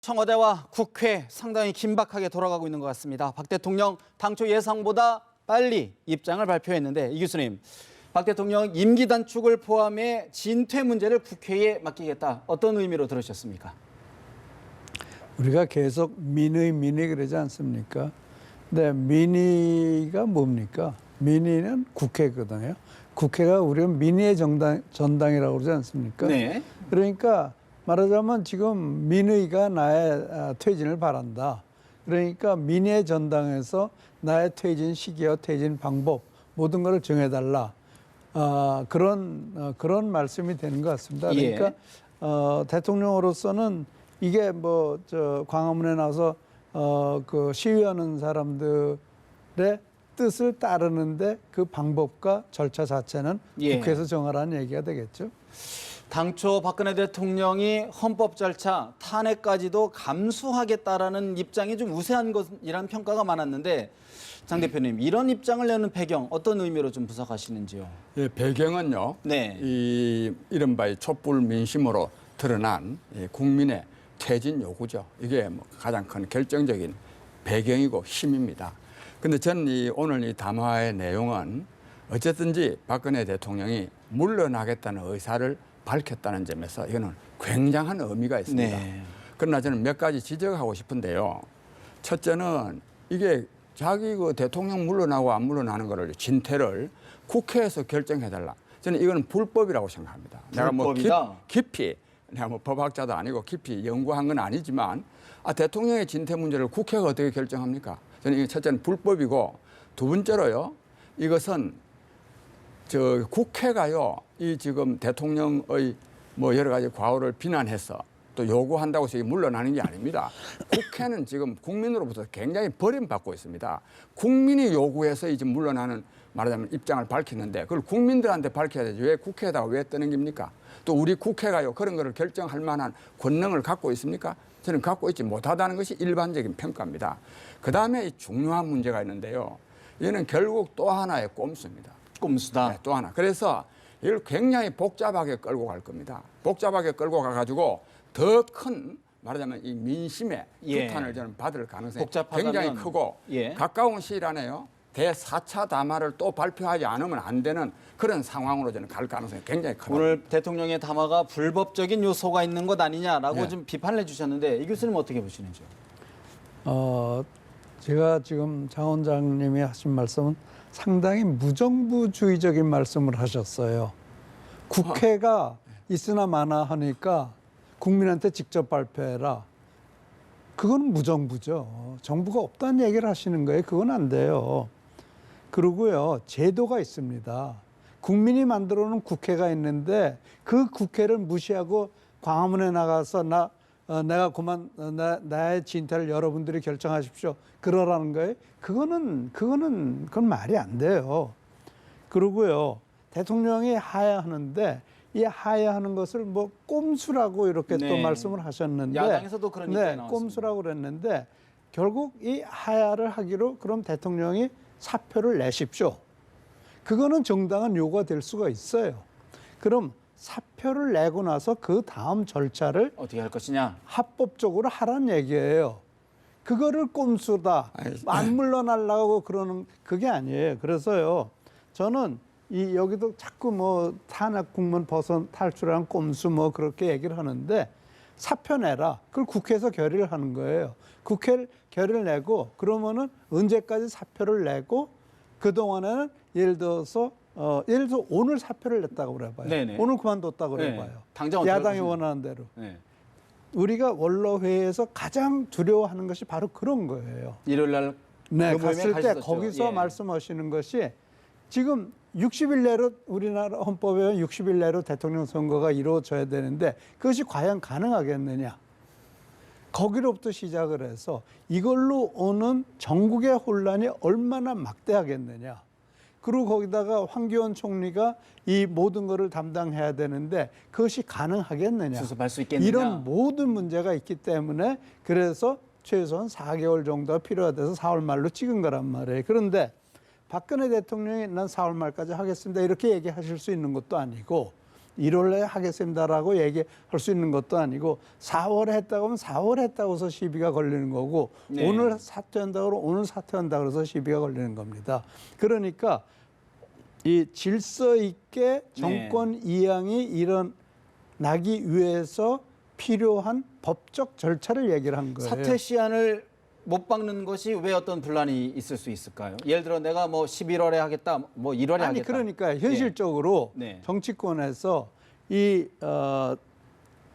청와대와 국회 상당히 긴박하게 돌아가고 있는 것 같습니다. 박 대통령 당초 예상보다 빨리 입장을 발표했는데 이 교수님, 박 대통령 임기 단축을 포함해 진퇴 문제를 국회에 맡기겠다. 어떤 의미로 들으셨습니까? 우리가 계속 민의 그러지 않습니까? 근데 민의가 뭡니까? 민의는 국회거든요. 국회가 우리가 민의의 전당이라고 그러지 않습니까? 네. 그러니까 말하자면 지금 민의가 나의 퇴진을 바란다. 그러니까 민의의 전당에서 나의 퇴진 시기와 퇴진 방법 모든 것을 정해달라. 그런 말씀이 되는 것 같습니다. 그러니까 대통령으로서는 이게 광화문에 나와서 그 시위하는 사람들의 뜻을 따르는데 그 방법과 절차 자체는 국회에서 정하라는 얘기가 되겠죠. 당초 박근혜 대통령이 헌법 절차 탄핵까지도 감수하겠다라는 입장이 좀 우세한 것이라는 평가가 많았는데 장 대표님, 이런 입장을 내는 배경 어떤 의미로 좀 분석하시는지요? 예, 배경은요. 네. 이 이른바 촛불 민심으로 드러난 국민의 퇴진 요구죠. 이게 가장 큰 결정적인 배경이고 힘입니다. 근데 저는 오늘 이 담화의 내용은 어쨌든지 박근혜 대통령이 물러나겠다는 의사를 밝혔다는 점에서 이거는 굉장한 의미가 있습니다. 네. 그러나 저는 몇 가지 지적하고 싶은데요. 첫째는 이게 자기 그 대통령 물러나고 안 물러나는 거를 진퇴를 국회에서 결정해달라. 저는 이거는 불법이라고 생각합니다. 불법이다? 내가 깊이 내가 법학자도 아니고 깊이 연구한 건 아니지만 대통령의 진퇴 문제를 국회가 어떻게 결정합니까? 저는 이게 첫째는 불법이고 두 번째로요. 이것은 국회가요. 이 지금 대통령의 여러 가지 과오를 비난해서 또 요구한다고 해서 물러나는 게 아닙니다. 국회는 지금 국민으로부터 굉장히 버림받고 있습니다. 국민이 요구해서 이제 물러나는 말하자면 입장을 밝히는데 그걸 국민들한테 밝혀야 되지. 왜 국회에다가 왜 떠넘깁니까? 또 우리 국회가요. 그런 거를 결정할 만한 권능을 갖고 있습니까? 저는 갖고 있지 못하다는 것이 일반적인 평가입니다. 그다음에 이 중요한 문제가 있는데요. 이는 결국 또 하나의 꼼수입니다. 꼼수다. 네, 또 하나. 그래서 이걸 굉장히 복잡하게 끌고 갈 겁니다. 복잡하게 끌고 가가지고 더 큰 말하자면 이 민심의 규탄을 저는 받을 가능성이 굉장히 크고 가까운 시일 안에요. 대4차 담화를 또 발표하지 않으면 안 되는 그런 상황으로 저는 갈 가능성이 굉장히 큽니다. 오늘 대통령의 담화가 불법적인 요소가 있는 것 아니냐라고 좀 비판을 해주셨는데 이 교수님 어떻게 보시는지요? 제가 지금 장 원장님이 하신 말씀은 상당히 무정부주의적인 말씀을 하셨어요. 국회가 있으나 마나 하니까 국민한테 직접 발표해라. 그건 무정부죠. 정부가 없다는 얘기를 하시는 거예요. 그건 안 돼요. 그리고요, 제도가 있습니다. 국민이 만들어 놓은 국회가 있는데 그 국회를 무시하고 광화문에 나가서 내가 나의 진퇴를 여러분들이 결정하십시오. 그러라는 거예요. 그건 말이 안 돼요. 그리고요, 대통령이 하야하는데 이 하야하는 것을 꼼수라고 이렇게 또 말씀을 하셨는데 야당에서도 그런 입장이 나왔습니다. 꼼수라고 그랬는데 결국 이 하야를 하기로 그럼 대통령이 사표를 내십시오. 그거는 정당한 요구가 될 수가 있어요. 그럼 사표를 내고 나서 그 다음 절차를 어떻게 할 것이냐? 합법적으로 하라는 얘기예요. 그거를 꼼수다. 안 물러나려고 그러는 그게 아니에요. 그래서요. 저는 여기도 자꾸 탄핵 국면 벗어 탈출한 꼼수 그렇게 얘기를 하는데 사표 내라. 그걸 국회에서 결의를 하는 거예요. 국회 결의를 내고 그러면은 언제까지 사표를 내고 그동안에는 예를 들어서 오늘 사표를 냈다고 그래봐요. 네네. 오늘 그만뒀다고 그래봐요. 당장 야당이 원하는 대로. 네. 우리가 원로회의에서 가장 두려워하는 것이 바로 그런 거예요. 일요일 날 갔을 때 거기서 말씀하시는 것이 지금 60일 내로 우리나라 헌법에 60일 내로 대통령 선거가 이루어져야 되는데 그것이 과연 가능하겠느냐. 거기로부터 시작을 해서 이걸로 오는 전국의 혼란이 얼마나 막대하겠느냐. 그리고 거기다가 황교안 총리가 이 모든 것을 담당해야 되는데 그것이 가능하겠느냐. 수습할 수 있겠느냐. 이런 모든 문제가 있기 때문에 그래서 최소한 4개월 정도가 필요해서 4월 말로 찍은 거란 말이에요. 그런데 박근혜 대통령이 난 4월 말까지 하겠습니다. 이렇게 얘기하실 수 있는 것도 아니고 1월에 하겠습니다라고 얘기할 수 있는 것도 아니고 4월에 했다고 하면 4월에 했다고 해서 시비가 걸리는 거고 네. 오늘 사퇴한다고 하면 오늘 사퇴한다고 해서 시비가 걸리는 겁니다. 그러니까 이 질서 있게 정권 이양이 일어나기 위해서 필요한 법적 절차를 얘기를 한 거예요. 사퇴 시한을 못 박는 것이 왜 어떤 분란이 있을 수 있을까요? 예를 들어 내가 뭐 11월에 하겠다, 뭐 1월에 아니 하겠다. 그러니까 현실적으로 네. 정치권에서 이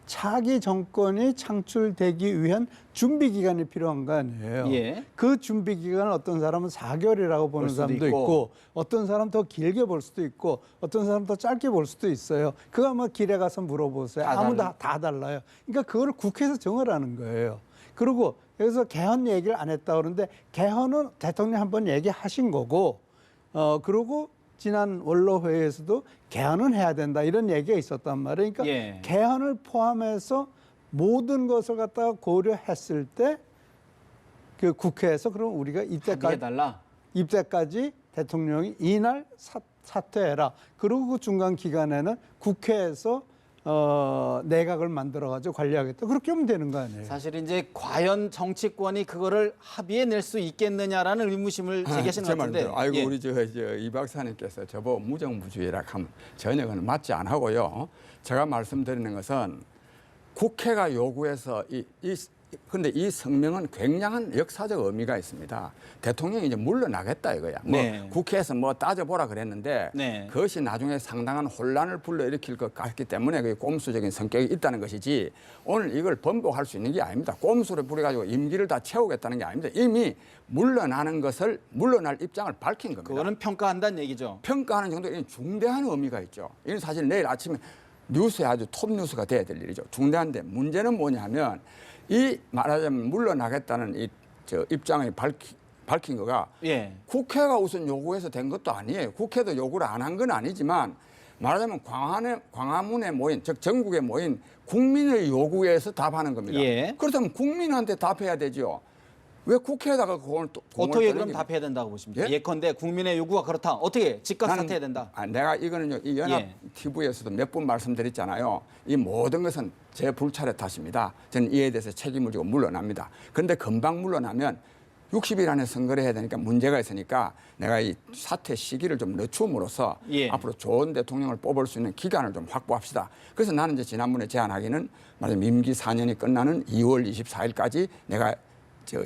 차기 정권이 창출되기 위한 준비 기간이 필요한 거 아니에요. 예. 그 준비 기간을 어떤 사람은 4개월이라고 보는 수도 사람도 있고. 있고 어떤 사람 더 길게 볼 수도 있고 어떤 사람 더 짧게 볼 수도 있어요. 그거 아마 길에 가서 물어보세요. 아무도 다 달라요. 그러니까 그거를 국회에서 정하라는 거예요. 그리고 여기서 개헌 얘기를 안 했다 그러는데 개헌은 대통령이 한번 얘기하신 거고 그리고 지난 원로회의에서도 개헌은 해야 된다 이런 얘기가 있었단 말이에요. 그러니까 예. 개헌을 포함해서 모든 것을 갖다가 고려했을 때 그 국회에서 그럼 우리가 이때까지 대통령이 이날 사퇴해라. 그리고 그 중간 기간에는 국회에서 내각을 만들어가지고 관리하겠다. 그렇게 하면 되는 거 아니에요? 사실 이제 과연 정치권이 그거를 합의해 낼 수 있겠느냐라는 의무심을 제기하시는 것 같은데. 아이고 예. 우리 이 박사님께서 저보고 무정부주의라 하면 전혀 그건 맞지 않 하고요. 제가 말씀드리는 것은 국회가 요구해서 근데 이 성명은 굉장한 역사적 의미가 있습니다. 대통령이 이제 물러나겠다 이거야. 네. 국회에서 뭐 따져보라 그랬는데 네. 그것이 나중에 상당한 혼란을 불러일으킬 것 같기 때문에 그게 꼼수적인 성격이 있다는 것이지 오늘 이걸 번복할 수 있는 게 아닙니다. 꼼수를 부려가지고 임기를 다 채우겠다는 게 아닙니다. 이미 물러날 입장을 밝힌 겁니다. 그거는 평가한다는 얘기죠. 평가하는 정도의 중대한 의미가 있죠. 이건 사실 내일 아침에 뉴스에 아주 톱 뉴스가 돼야 될 일이죠. 중대한데 문제는 뭐냐면 이 말하자면 물러나겠다는 입장을 밝힌 거가 예. 국회가 우선 요구해서 된 것도 아니에요. 국회도 요구를 안 한 건 아니지만 말하자면 광화문에 모인 즉 전국에 모인 국민의 요구에서 답하는 겁니다. 예. 그렇다면 국민한테 답해야 되죠. 왜 국회에다가 그걸 또 어떻게 그럼 답해야 된다고 보십니까? 예? 예컨대 국민의 요구가 그렇다. 어떻게 즉각 사퇴해야 된다. 내가 이거는요. 이 연합 예. TV에서도 몇 번 말씀드렸잖아요. 이 모든 것은 제 불찰의 탓입니다. 저는 이에 대해서 책임을 지고 물러납니다. 그런데 금방 물러나면 60일 안에 선거를 해야 되니까 문제가 있으니까 내가 이 사퇴 시기를 좀 늦춤으로써 예. 앞으로 좋은 대통령을 뽑을 수 있는 기간을 좀 확보합시다. 그래서 나는 이제 지난번에 제안하기는 말하자면 임기 4년이 끝나는 2월 24일까지 내가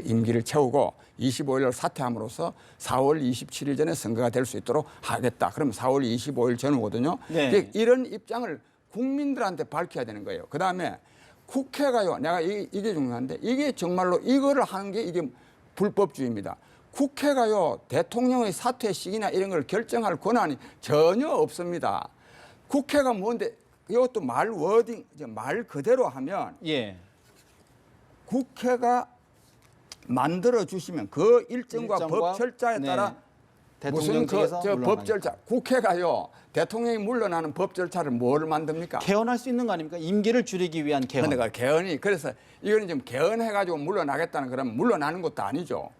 임기를 채우고 25일 날 사퇴함으로써 4월 27일 전에 선거가 될 수 있도록 하겠다. 그러면 4월 25일 전후거든요. 네. 이런 입장을 국민들한테 밝혀야 되는 거예요. 그다음에 국회가요. 내가 이게 중요한데 이게 정말로 이거를 하는 게 이게 불법주의입니다. 국회가요. 대통령의 사퇴 시기나 이런 걸 결정할 권한이 전혀 없습니다. 국회가 뭔데 이것도 말 그대로 하면 예. 국회가 만들어 주시면 그 일정과 법 절차에 따라 무슨 법 절차 국회가요 대통령이 물러나는 법 절차를 뭘 만듭니까? 개헌할 수 있는 거 아닙니까? 임기를 줄이기 위한 개헌. 그러니까 개헌이 그래서 이거는 지금 개헌해가지고 물러나겠다는 그러면 물러나는 것도 아니죠.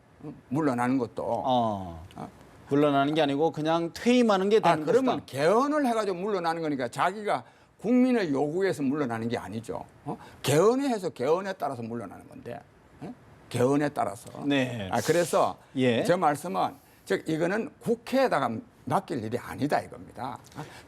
물러나는 것도. 물러나는 게 아니고 그냥 퇴임하는 게 되는 그러면 것이다. 개헌을 해가지고 물러나는 거니까 자기가 국민의 요구에서 물러나는 게 아니죠. 개헌해서 개헌에 따라서 물러나는 건데. 개헌에 따라서. 네. 그래서 예. 제 말씀은 즉 이거는 국회에다가 맡길 일이 아니다 이겁니다.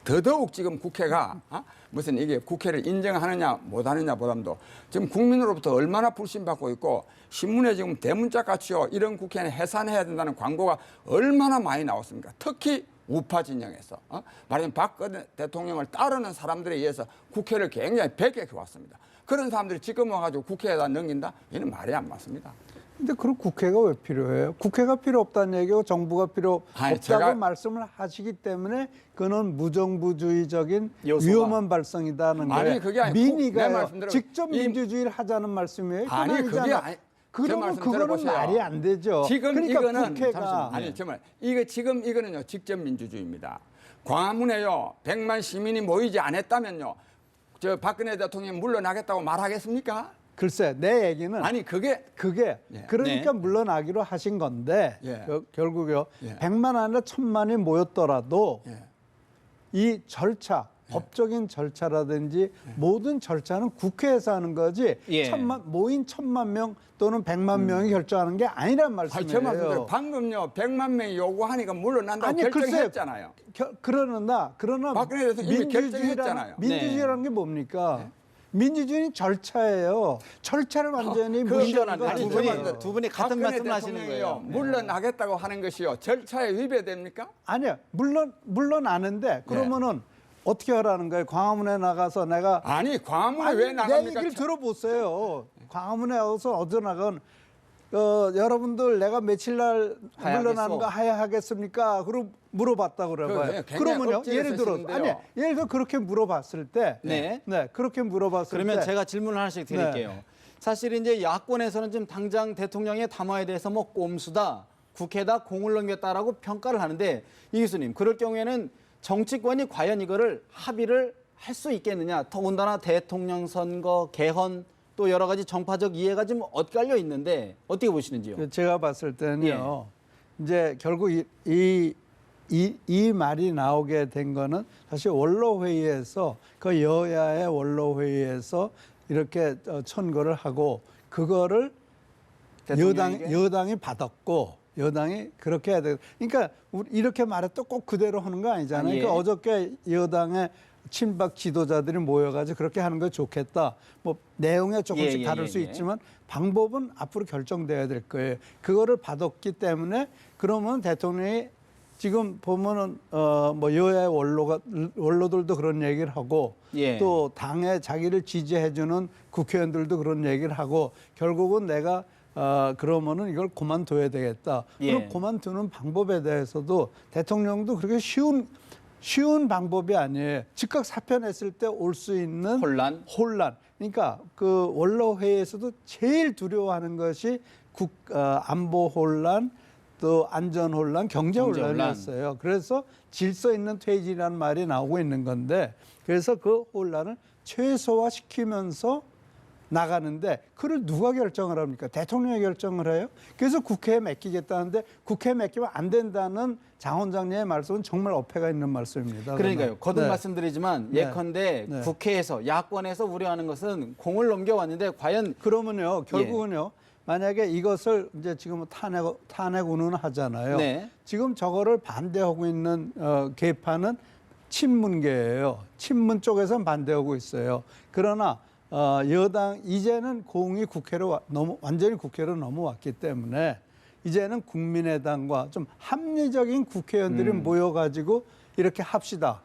더더욱 지금 국회가 무슨 이게 국회를 인정하느냐 못하느냐 보담도 지금 국민으로부터 얼마나 불신받고 있고 신문에 지금 대문짝 같이요 이런 국회는 해산해야 된다는 광고가 얼마나 많이 나왔습니까? 특히 우파 진영에서 말하자면 박근혜 대통령을 따르는 사람들에 의해서 국회를 굉장히 배격해 왔습니다. 그런 사람들이 지금 와가지고 국회에다 넘긴다? 이는 말이 안 맞습니다. 근데 그럼 국회가 왜 필요해요? 국회가 필요 없다는 얘기고 정부가 필요 없다고 말씀을 하시기 때문에 그는 무정부주의적인 요소가. 위험한 발상이다는 거예요. 아니 그게 아니고 민의가 직접 민주주의를 하자는 말씀이에요. 아니 그게 아니. 그러면 그거는 말이 안 되죠. 지금 그러니까 이거는 국회가 정말 이거는요 직접 민주주의입니다. 광화문에요 100만 시민이 모이지 않았다면요 저 박근혜 대통령이 물러나겠다고 말하겠습니까? 글쎄 내 얘기는 아니 그게 예. 그러니까 물러나기로 하신 건데 예. 결국요 예. 100만 아니라 1000만이 모였더라도 예. 이 절차 법적인 절차라든지 모든 절차는 국회에서 하는 거지 예. 모인 1,000만 명 또는 100만 명이 결정하는 게 아니란 아니, 제 말씀대로 말씀이에요. 방금요 100만 명이 요구하니까 물러난다고 아니, 결정했잖아요. 그러나 박근혜 대통령이 이미 결정했잖아요. 민주주의라는 게 뭡니까? 민주주의는 절차예요. 절차를 완전히 무시하는 거 두 아니죠. 두 분이 같은 박근혜 말씀을 하시는 대통령이요, 거예요. 물러나겠다고 하는 것이요 절차에 위배됩니까? 아니야. 물론 아는데 그러면은 어떻게 하라는 거예요? 광화문에 나가서 내가 아니 광화문에 아니, 왜 내 나갑니까? 얘기를 들어보세요. 광화문에 와서 어디 나간 여러분들 내가 며칠 날 하야하겠소? 물러나는 거 하야하겠습니까? 그럼 물어봤다 그래봐요. 굉장히 그러면요. 억지로 예를 들어 쓰시는데요. 예를 들어 그렇게 물어봤을 때 네. 그렇게 물어봤을 그러면 때 제가 질문을 하나씩 드릴게요. 사실 이제 야권에서는 지금 당장 대통령의 담화에 대해서 뭐 꼼수다, 국회에다 공을 넘겼다라고 평가를 하는데 이 교수님, 그럴 경우에는 정치권이 과연 이거를 합의를 할 수 있겠느냐? 더군다나 대통령 선거, 개헌 또 여러 가지 정파적 이해가 좀 엇갈려 있는데 어떻게 보시는지요? 제가 봤을 때는요. 예. 이제 결국 이 말이 나오게 된 거는 사실 원로회의에서 그 여야의 원로회의에서 이렇게 천거를 하고 그거를 대통령에게? 여당이 받았고 여당이 그렇게 해야 돼. 그러니까 이렇게 말해도 꼭 그대로 하는 거 아니잖아요. 아, 예. 그러니까 어저께 여당의 친박 지도자들이 모여가지고 그렇게 하는 거 좋겠다. 뭐 내용에 조금씩 다를 수 있지만 방법은 앞으로 결정돼야 될 거예요. 그거를 받았기 때문에 그러면 대통령이 지금 보면은 뭐 여야의 원로들도 그런 얘기를 하고 예. 또 당에 자기를 지지해주는 국회의원들도 그런 얘기를 하고 결국은 내가 그러면은 이걸 그만둬야 되겠다. 예. 그럼 그만두는 방법에 대해서도 대통령도 그렇게 쉬운 방법이 아니에요. 즉각 사표냈을 때 올 수 있는 혼란? 그러니까 그 원로회의에서도 제일 두려워하는 것이 안보 혼란, 또 안전 혼란, 경제 혼란이었어요. 그래서 질서 있는 퇴진이라는 말이 나오고 있는 건데 그래서 그 혼란을 최소화시키면서 나가는데 그걸 누가 결정을 합니까? 대통령이 결정을 해요. 그래서 국회에 맡기겠다는데 국회에 맡기면 안 된다는 장 원장님의 말씀은 정말 어폐가 있는 말씀입니다. 그러니까요. 거듭 네. 말씀드리지만 네. 예컨대 네. 국회에서 야권에서 우려하는 것은 공을 넘겨왔는데 과연 그러면요 결국은요 만약에 이것을 이제 지금 탄핵 운운하잖아요. 네. 지금 저거를 반대하고 있는 계파는 친문계예요. 친문 쪽에서는 반대하고 있어요. 그러나 여당 이제는 공이 완전히 국회로 넘어왔기 때문에 이제는 국민의당과 좀 합리적인 국회의원들이 모여가지고 이렇게 합시다.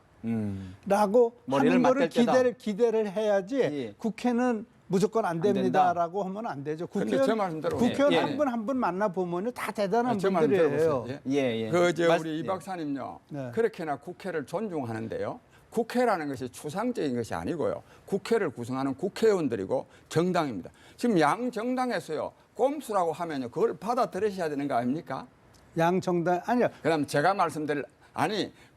라고 머리를 하는 거를 맞댈 때다. 기대를 해야지 예. 국회는 무조건 안 됩니다라고 하면 안 되죠. 근데 제 말씀대로 국회의원 예. 한 분 만나 보면요 다 대단한 제 말씀대로 분들이에요. 보세요. 예. 우리 이 박사님요. 네. 그렇게나 국회를 존중하는데요. 국회라는 것이 추상적인 것이 아니고요. 국회를 구성하는 국회의원들이고 정당입니다. 지금 양 정당에서요. 꼼수라고 하면요. 그걸 받아들이셔야 되는 거 아닙니까? 양 정당 아니요. 그다음 제가 말씀드릴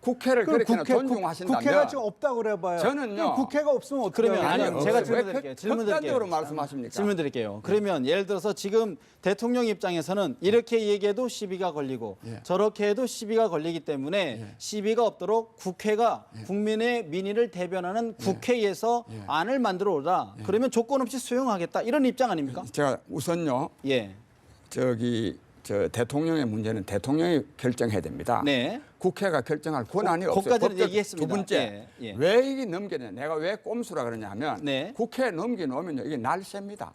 국회를 그렇게나 존중하신다면 국회가 지금 없다고 그래봐요. 저는요. 국회가 없으면 어떻게 그러면 해요? 아니요. 제가 질문 드릴게요. 질문 드릴게요. 극단적으로 말씀하십니까? 질문 드릴게요. 그러면 예를 들어서 지금 대통령 입장에서는 이렇게 얘기해도 시비가 걸리고 예. 저렇게 해도 시비가 걸리기 때문에 시비가 없도록 국회가 국민의 민의를 대변하는 국회에서 안을 만들어 오라. 그러면 조건 없이 수용하겠다. 이런 입장 아닙니까? 제가 우선요. 예. 대통령의 문제는 대통령이 결정해야 됩니다. 네. 국회가 결정할 권한이 없어요. 거기까지는 법적 얘기했습니다. 두 번째, 예. 왜 이게 넘기냐? 내가 왜 꼼수라 그러냐면 네. 국회에 넘겨놓으면요. 이게 날쌔입니다.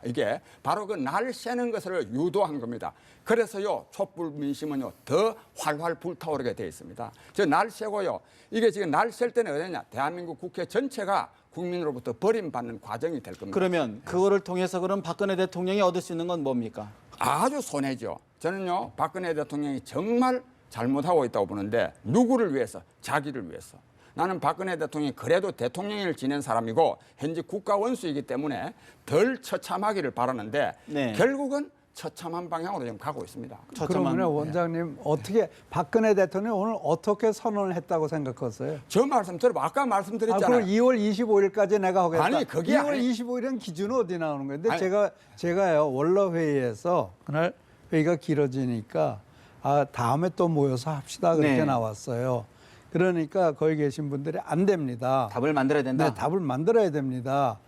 이게 바로 그 날새는 것을 유도한 겁니다. 그래서요. 촛불 민심은요. 더 활활 불타오르게 되어 있습니다. 저 날새고요. 이게 지금 날샐 때는 어디냐? 대한민국 국회 전체가 국민으로부터 버림받는 과정이 될 겁니다. 그러면 그거를 통해서 그럼 박근혜 대통령이 얻을 수 있는 건 뭡니까? 아주 손해죠. 저는요. 박근혜 대통령이 정말 잘못하고 있다고 보는데 누구를 위해서? 자기를 위해서. 나는 박근혜 대통령이 그래도 대통령을 지낸 사람이고 현재 국가 원수이기 때문에 덜 처참하기를 바라는데 네. 결국은 처참한 방향으로 지금 가고 있습니다. 그러면 원장님 어떻게 박근혜 대통령이 오늘 어떻게 선언을 했다고 생각하세요? 저 말씀 들어봐. 아까 말씀드렸잖아요. 그럼 2월 25일까지 내가 하겠다. 아니, 그게 2월 아니- 25일은 기준은 어디 나오는 건데 아니- 제가요 원로회의에서 그날 회의가 길어지니까 다음에 또 모여서 합시다 그렇게 네. 나왔어요. 그러니까 거기 계신 분들이 안 됩니다. 답을 만들어야 된다. 네, 답을 만들어야 됩니다.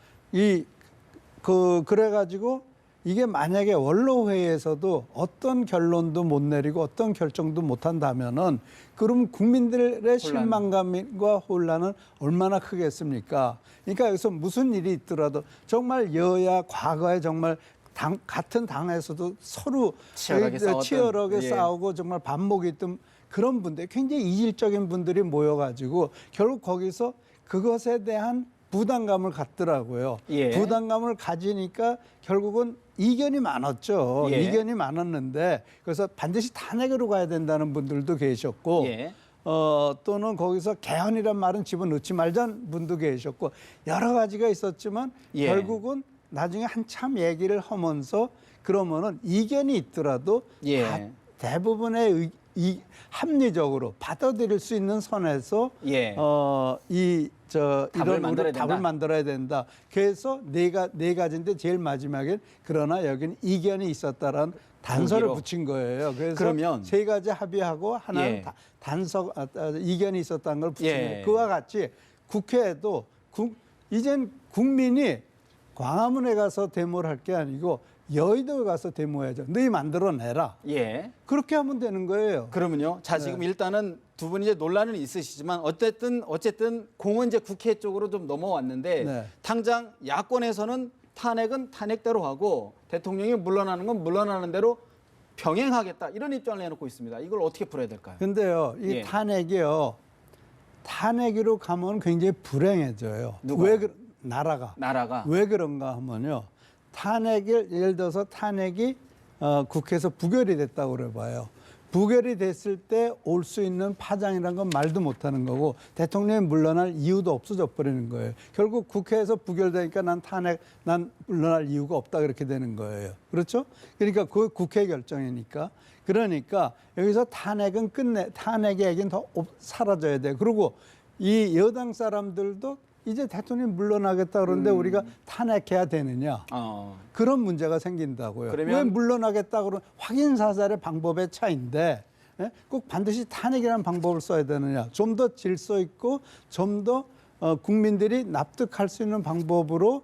그래가지고 이게 만약에 원로회의에서도 어떤 결론도 못 내리고 어떤 결정도 못 한다면은 그럼 국민들의 실망감과 혼란은 얼마나 크겠습니까? 그러니까 여기서 무슨 일이 있더라도 정말 여야 과거에 정말 같은 당에서도 서로 치열하게 예. 싸우고 정말 반목이 있던 그런 분들, 굉장히 이질적인 분들이 모여가지고 결국 거기서 그것에 대한 부담감을 갖더라고요. 예. 부담감을 가지니까 결국은 이견이 많았죠. 예. 이견이 많았는데 그래서 반드시 탄핵으로 가야 된다는 분들도 계셨고 예. 또는 거기서 개헌이란 말은 집어넣지 말자는 분도 계셨고 여러 가지가 있었지만 예. 결국은 나중에 한참 얘기를 하면서 그러면은 이견이 있더라도 예. 대부분의 합리적으로 받아들일 수 있는 선에서 예. 답을 만들어야 된다. 답을 만들어야 된다. 그래서 네 가지인데 제일 마지막엔 그러나 여기는 이견이 있었다라는 단서를 거기로. 붙인 거예요. 그래서 그러면 세 가지 합의하고 하나는 예. 이견이 있었다는 걸 붙인 예. 거예요. 그와 같이 국회에도 이젠 국민이 광화문에 가서 데모를 할 게 아니고 여의도에 가서 데모해야죠. 너희 만들어내라. 예. 그렇게 하면 되는 거예요. 그러면요. 자, 지금 일단은 두 분이 이제 논란은 있으시지만 어쨌든 공은 이제 국회 쪽으로 좀 넘어왔는데 네. 당장 야권에서는 탄핵은 탄핵대로 하고 대통령이 물러나는 건 물러나는 대로 병행하겠다 이런 입장을 내놓고 있습니다. 이걸 어떻게 풀어야 될까요? 근데요, 이 예. 탄핵으로 가면 굉장히 불행해져요. 누가요? 나라가. 나라가 왜 그런가 하면요. 예를 들어서 탄핵이 국회에서 부결이 됐다고 그래봐요. 부결이 됐을 때 올 수 있는 파장이란 건 말도 못하는 거고 대통령이 물러날 이유도 없어져 버리는 거예요. 결국 국회에서 부결되니까 난 물러날 이유가 없다 그렇게 되는 거예요. 그렇죠? 그러니까 그 국회 결정이니까. 그러니까 여기서 탄핵의 얘기는 더 사라져야 돼요. 그리고 이 여당 사람들도 이제 대통령이 물러나겠다 그러는데 우리가 탄핵해야 되느냐. 그런 문제가 생긴다고요. 그러면 왜 물러나겠다 그러면 확인 사살의 방법의 차이인데 꼭 반드시 탄핵이라는 방법을 써야 되느냐. 좀 더 질서 있고 좀 더 국민들이 납득할 수 있는 방법으로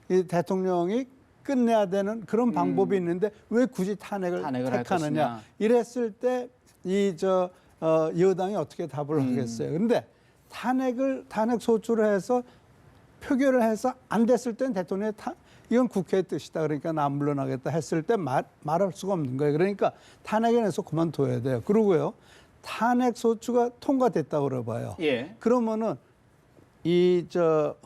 이 대통령이 끝내야 되는 그런 방법이 있는데 왜 굳이 탄핵을 할 택하느냐. 것이냐. 이랬을 때 여당이 어떻게 답을 하겠어요. 그런데 탄핵 소추를 해서 표결을 해서 안 됐을 땐 대통령이 이건 국회의 뜻이다. 그러니까 나 물러나겠다 했을 때 말할 수가 없는 거예요. 그러니까 탄핵에 대해서 그만둬야 돼요. 그리고요. 탄핵 소추가 통과됐다고 그래봐요. 예. 그러면은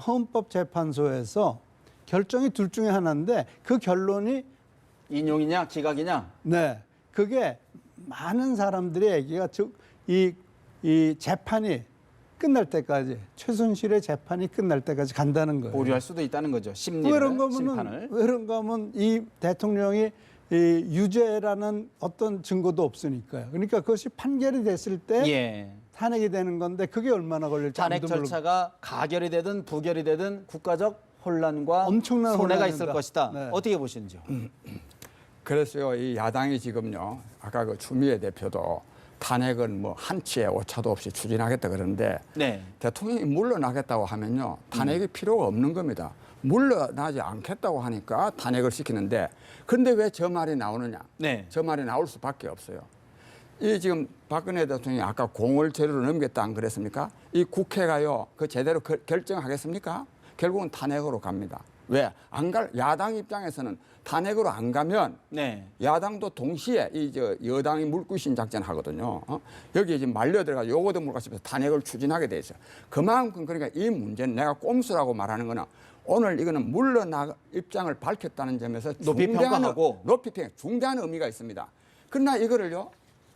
헌법재판소에서 결정이 둘 중에 하나인데 그 결론이 인용이냐 기각이냐. 네. 그게 많은 사람들의 얘기가 이 재판이 끝날 때까지 최순실의 재판이 끝날 때까지 간다는 거예요. 보류할 수도 있다는 거죠. 심리를, 심판을. 왜 그런가 하면 이 대통령이 유죄라는 어떤 증거도 없으니까요. 그러니까 그것이 판결이 됐을 때 예. 탄핵이 되는 건데 그게 얼마나 걸릴지 탄핵 아무도 모르고. 절차가 가결이 되든 부결이 되든 국가적 혼란과 엄청난 손해가 혼란이 있을 된다. 것이다. 네. 어떻게 보시는지요? 그래서요, 이 야당이 지금요, 아까 그 추미애 대표도 탄핵은 뭐 한치의 오차도 없이 추진하겠다 그러는데 네. 대통령이 물러나겠다고 하면요, 탄핵이 필요가 없는 겁니다. 물러나지 않겠다고 하니까 탄핵을 시키는데, 근데 왜 저 말이 나오느냐? 네. 저 말이 나올 수밖에 없어요. 이 지금 박근혜 대통령이 아까 공을 제대로 넘겼다 안 그랬습니까? 이 국회가요, 그 제대로 결정하겠습니까? 결국은 탄핵으로 갑니다. 왜? 야당 입장에서는 탄핵으로 안 가면 네. 야당도 동시에 여당이 물귀신 작전 하거든요. 여기에 지금 말려 들어가 요거도 물귀신해서 탄핵을 추진하게 돼 있어요. 그만큼 그러니까 이 문제는 내가 꼼수라고 말하는 거는 오늘 이거는 물러나 입장을 밝혔다는 점에서 높이 평가하고 중대한 의미가 있습니다. 그러나 이거를요,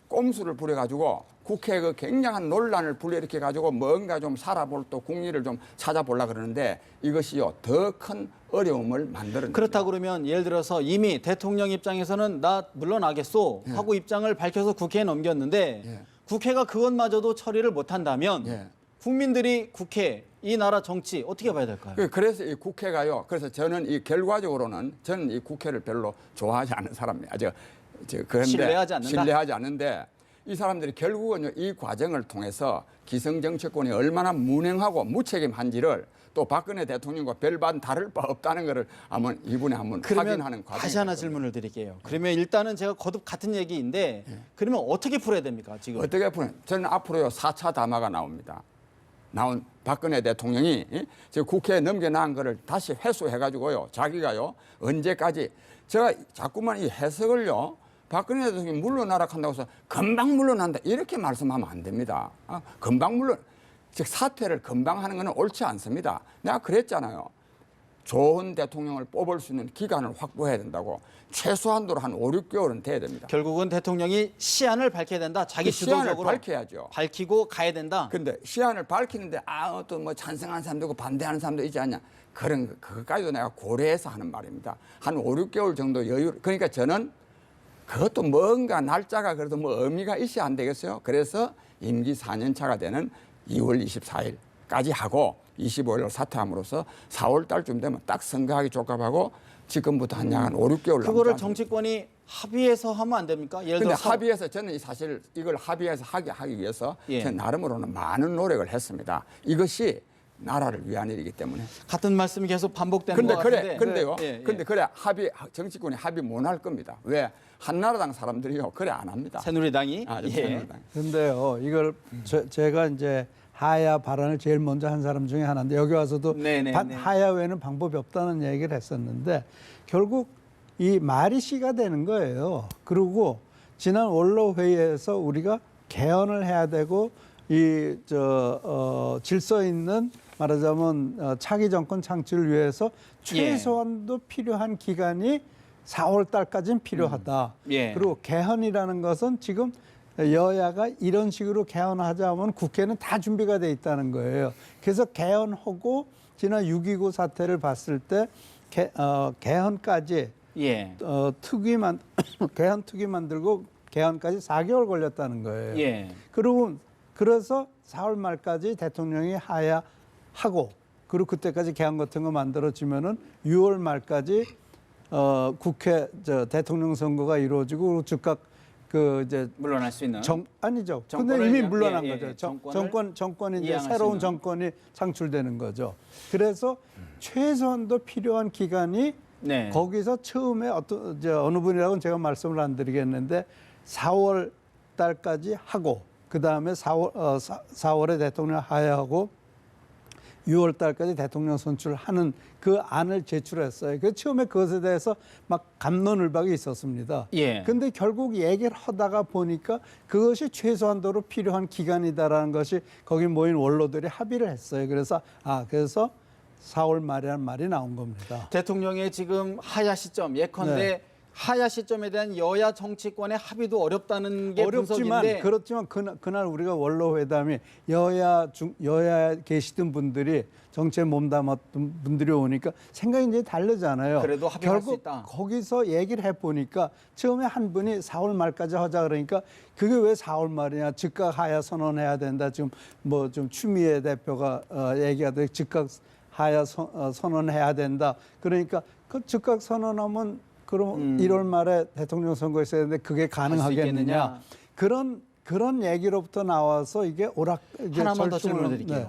꼼수를 부려가지고 국회에 그 굉장한 논란을 불러일으켜가지고 뭔가 좀 살아볼 또 국리를 좀 찾아보려 그러는데 이것이요, 더 큰 어려움을 만드는 그렇다 그러면 예를 들어서 이미 대통령 입장에서는 나 물러나겠소 하고 입장을 밝혀서 국회에 넘겼는데 예. 국회가 그것마저도 처리를 못한다면 예. 국민들이 국회, 이 나라 정치 어떻게 봐야 될까요? 그래서 이 국회가요. 그래서 저는 이 결과적으로는 저는 이 국회를 별로 좋아하지 않는 사람이에요. 그런데 신뢰하지 않는다? 신뢰하지 않는데 이 사람들이 결국은 이 과정을 통해서 기성 정치권이 얼마나 무능하고 무책임한지를 또 박근혜 대통령과 별반 다를 바 없다는 것을 한번 이분에 한번 그러면 확인하는 과정이 다시 하나 있습니다. 질문을 드릴게요. 그러면 일단은 제가 거듭 같은 얘기인데 그러면 어떻게 풀어야 됩니까 지금? 어떻게 보면 저는 앞으로요 4차 담화가 나옵니다. 나온 박근혜 대통령이 지금 국회에 넘겨놓은 거를 다시 회수해가지고요. 자기가요 언제까지 제가 자꾸만 이 해석을요 박근혜 대통령이 물러나라 한다고 해서 금방 물러난다 이렇게 말씀하면 안 됩니다. 금방 즉 사퇴를 금방 하는 것은 옳지 않습니다. 내가 그랬잖아요. 좋은 대통령을 뽑을 수 있는 기간을 확보해야 된다고. 최소한도로 한 5, 6개월은 돼야 됩니다. 결국은 대통령이 시안을 밝혀야 된다. 자기 그 시안을 주도적으로 밝혀야죠. 밝히고 가야 된다. 근데 시안을 밝히는데 또 뭐 찬성하는 사람도 있고 반대하는 사람도 있지 않냐. 그것까지도 내가 고려해서 하는 말입니다. 한 5, 6개월 정도 여유. 그러니까 저는 그것도 뭔가 날짜가 그래도 뭐 의미가 있어야 안 되겠어요. 그래서 임기 4년 차가 되는 2월 24일까지 하고 25일로 사퇴함으로써 4월 달쯤 되면 딱 선거하기 적합하고 지금부터 한 5, 6개월 그거를 남지 않습니까? 정치권이 합의해서 하면 안 됩니까? 예를 근데 들어 합의해서 저는 사실 이걸 합의해서 하기 위해서 예. 제 나름으로는 많은 노력을 했습니다. 이것이 나라를 위한 일이기 때문에. 같은 말씀이 계속 반복되는 근데 것 그래, 같은데. 근데요. 예, 예. 근데 그래 정치권이 합의 못 할 겁니다. 왜? 한나라당 사람들이요 그래 안 합니다. 새누리당이 예. 새누리당. 근데요, 이걸 제가 이제 하야 발언을 제일 먼저 한 사람 중에 하나인데 여기 와서도 네네네. 하야 외에는 방법이 없다는 얘기를 했었는데 결국 이 말이 씨가 되는 거예요. 그리고 지난 원로 회의에서 우리가 개헌을 해야 되고 이 질서 있는 말하자면 차기 정권 창출을 위해서 최소한도 필요한 기간이 4월 달까지는 필요하다. 예. 그리고 개헌이라는 것은 지금 여야가 이런 식으로 개헌하자 하면 국회는 다 준비가 돼 있다는 거예요. 그래서 개헌하고 지난 6.29 사태를 봤을 때 개헌까지 예. 개헌 특위 만들고 개헌까지 4개월 걸렸다는 거예요. 예. 그래서 4월 말까지 대통령이 하야하고 그리고 그때까지 개헌 같은 거 만들어지면은 6월 말까지 국회 대통령 선거가 이루어지고 즉각 물러날 수 있는 아니죠. 근데 정권을 이미 그냥- 물러난 예, 예, 거죠. 예. 정권이 이제 이양할 수 새로운 있는. 정권이 창출되는 거죠. 그래서 최소한도 필요한 기간이 네. 거기서 처음에 어느 분이라고는 제가 말씀을 안 드리겠는데 4월 달까지 하고 그 다음에 4월에 대통령 하야하고 6월 달까지 대통령 선출하는 그 안을 제출했어요. 그 처음에 그것에 대해서 막 갑론을박이 있었습니다. 예. 근데 결국 얘기를 하다가 보니까 그것이 최소한도로 필요한 기간이다라는 것이 거기 모인 원로들이 합의를 했어요. 그래서 4월 말이라는 말이 나온 겁니다. 대통령의 지금 하야 시점 예컨대 네. 하야 시점에 대한 여야 정치권의 합의도 어렵다는 게 어렵지만 분석인데 그렇지만 그날 우리가 원로 회담이 여야에 계시던 분들이 정치에 몸담았던 분들이 오니까 생각이 이제 다르잖아요. 그래도 합의할 수 결국 있다. 거기서 얘기를 해보니까 처음에 한 분이 4월 말까지 하자 그러니까 그게 왜 4월 말이냐 즉각 하야 선언해야 된다. 지금 뭐 좀 추미애 대표가 얘기하듯 즉각 하야 선언해야 된다. 그러니까 그 즉각 선언하면 그럼 1월 말에 대통령 선거 있어야 되는데 그게 가능하겠느냐. 그런 얘기로부터 나와서 이게 하나만 더 질문을 드릴게요. 네.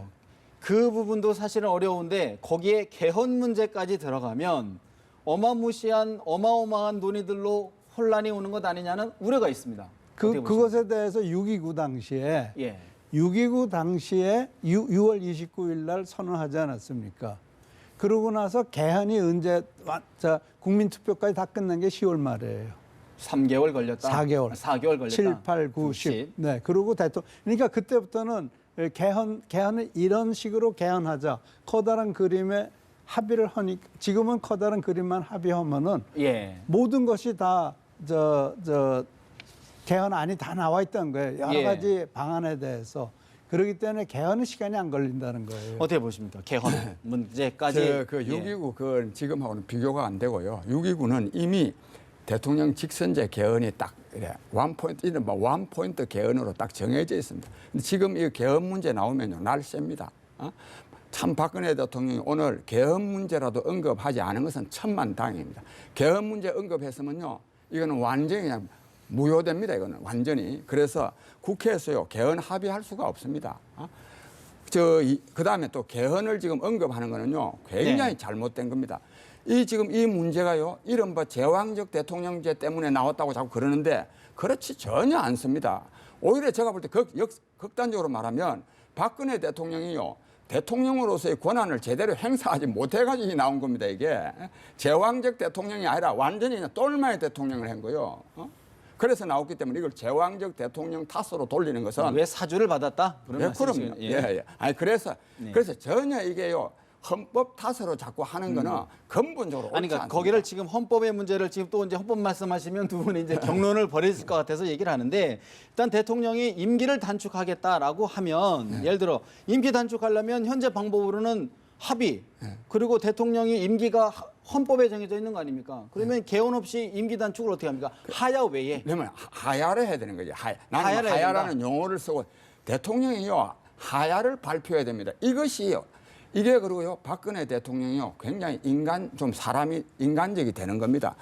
그 부분도 사실은 어려운데 거기에 개헌 문제까지 들어가면 어마어마한 논의들로 혼란이 오는 것 아니냐는 우려가 있습니다. 어떻게 보십니까? 그것에 대해서 6.29 당시에 예. 6.29 당시에 6월 29일 날 선언하지 않았습니까? 그러고 나서 개헌이 언제 국민투표까지 다 끝난 게 10월 말이에요. 3개월 걸렸다. 4개월. 4개월 걸렸다. 7, 8, 9, 10. 네. 그리고 그러니까 그때부터는 개헌을 이런 식으로 개헌하자. 커다란 그림에 합의를 하니까 지금은 커다란 그림만 합의하면은 예. 모든 것이 다 개헌 안이 다 나와 있다는 거예요. 여러 예. 가지 방안에 대해서. 그렇기 때문에 개헌은 시간이 안 걸린다는 거예요. 어떻게 보십니까? 개헌 문제까지. 그 6.29 그 지금하고는 비교가 안 되고요. 6.29는 이미 대통령 직선제 개헌이 딱 원포인트 개헌으로 딱 정해져 있습니다. 근데 지금 이 개헌 문제 나오면요 날쌔입니다. 참 박근혜 대통령이 오늘 개헌 문제라도 언급하지 않은 것은 천만다행입니다. 개헌 문제 언급했으면요 이거는 완전히 그냥 무효됩니다. 이거는 완전히. 그래서 국회에서요 개헌 합의할 수가 없습니다. 그다음에 또 개헌을 지금 언급하는 거는요 굉장히 네. 잘못된 겁니다. 지금 이 문제가요 이른바 제왕적 대통령제 때문에 나왔다고 자꾸 그러는데 그렇지 전혀 않습니다. 오히려 제가 볼 때 극단적으로 말하면 박근혜 대통령이요 대통령으로서의 권한을 제대로 행사하지 못해가지고 나온 겁니다. 이게 제왕적 대통령이 아니라 완전히 그냥 똘마의 대통령을 한 거예요. 그래서 나왔기 때문에 이걸 제왕적 대통령 탓으로 돌리는 것은 왜 사주를 받았다? 그런 예, 말씀이시군요. 그럼요. 예. 아니 그래서 전혀 이게요 헌법 탓으로 자꾸 하는 거는 근본적으로 옳지 아니, 그러니까 않습니다. 거기를 지금 헌법의 문제를 지금 또 이제 헌법 말씀하시면 두 분이 이제 경론을 벌이실 것 같아서 얘기를 하는데 일단 대통령이 임기를 단축하겠다라고 하면 예를 들어 임기 단축하려면 현재 방법으로는 합의 그리고 대통령이 임기가 헌법에 정해져 있는 거 아닙니까? 그러면 개헌 없이 임기 단축을 어떻게 합니까? 하야 외에. 그러면 하야를 해야 되는 거죠. 나는 하야를 해야 하야라는 용어를 쓰고 대통령이요 하야를 발표해야 됩니다. 이것이요. 이게 그리고요 박근혜 대통령이요 굉장히 사람이 인간적이 되는 겁니다.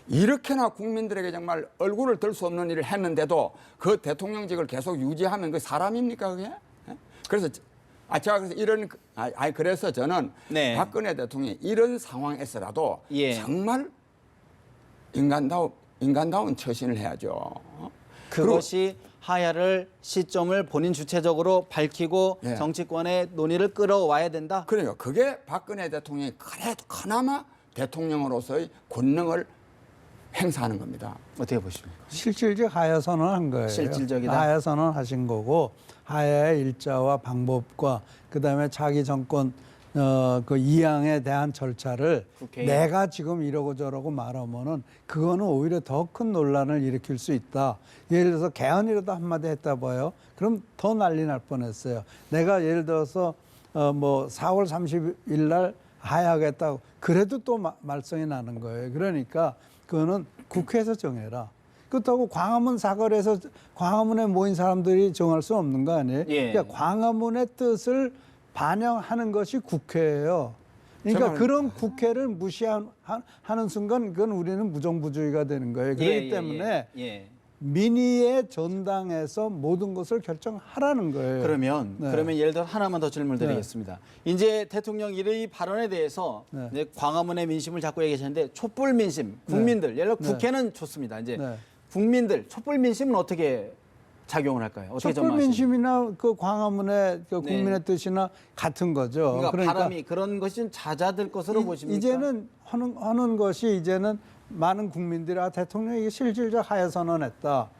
이렇게나 국민들에게 정말 얼굴을 들 수 없는 일을 했는데도 그 대통령직을 계속 유지하면 그 사람입니까 그게? 그래서 제가 그래서 저는 네. 박근혜 대통령이 이런 상황에서라도 예. 정말 인간다운 처신을 해야죠. 그것이 하야를 시점을 본인 주체적으로 밝히고 예. 정치권의 논의를 끌어와야 된다. 그래요. 그게 박근혜 대통령이 그래도 그나마 대통령으로서의 권능을 행사하는 겁니다. 어떻게 보십니까? 실질적 하야 선언한 거예요. 실질적이다. 하야 선언하신 거고 하야의 일자와 방법과 그다음에 자기 정권 그 이양에 대한 절차를 국회에. 내가 지금 이러고 저러고 말하면은 그거는 오히려 더 큰 논란을 일으킬 수 있다. 예를 들어서 개헌이라도 한마디 했다 봐요. 그럼 더 난리 날 뻔했어요. 내가 예를 들어서 뭐 4월 30일 날 하야하겠다고 그래도 또 말썽이 나는 거예요. 그러니까 그거는 국회에서 정해라. 그렇다고 광화문 사거리에서 광화문에 모인 사람들이 정할 수 없는 거 아니에요? 예. 그러니까 광화문의 뜻을 반영하는 것이 국회예요. 그러니까 정말. 그런 국회를 무시하는 순간 그건 우리는 무정부주의가 되는 거예요. 그렇기 때문에 예. 민의의 전당에서 모든 것을 결정하라는 거예요. 그러면 네. 예를 들어 하나만 더 질문을 드리겠습니다. 이제 대통령 이 발언에 대해서 네. 이제 광화문의 민심을 잡고 얘기하시는데 촛불 민심, 국민들, 예를 들어 네. 국회는 좋습니다. 이제 네. 국민들 촛불 민심은 어떻게 작용을 할까요? 어떻게 촛불 전망하십니까? 민심이나 그 광화문의 그 네. 국민의 뜻이나 같은 거죠. 그러니까 바람이 그런 것이 좀 잦아들 것으로 보십니까? 이제는 하는 것이 이제는 많은 국민들이 대통령이 이게 실질적 하야 선언했다.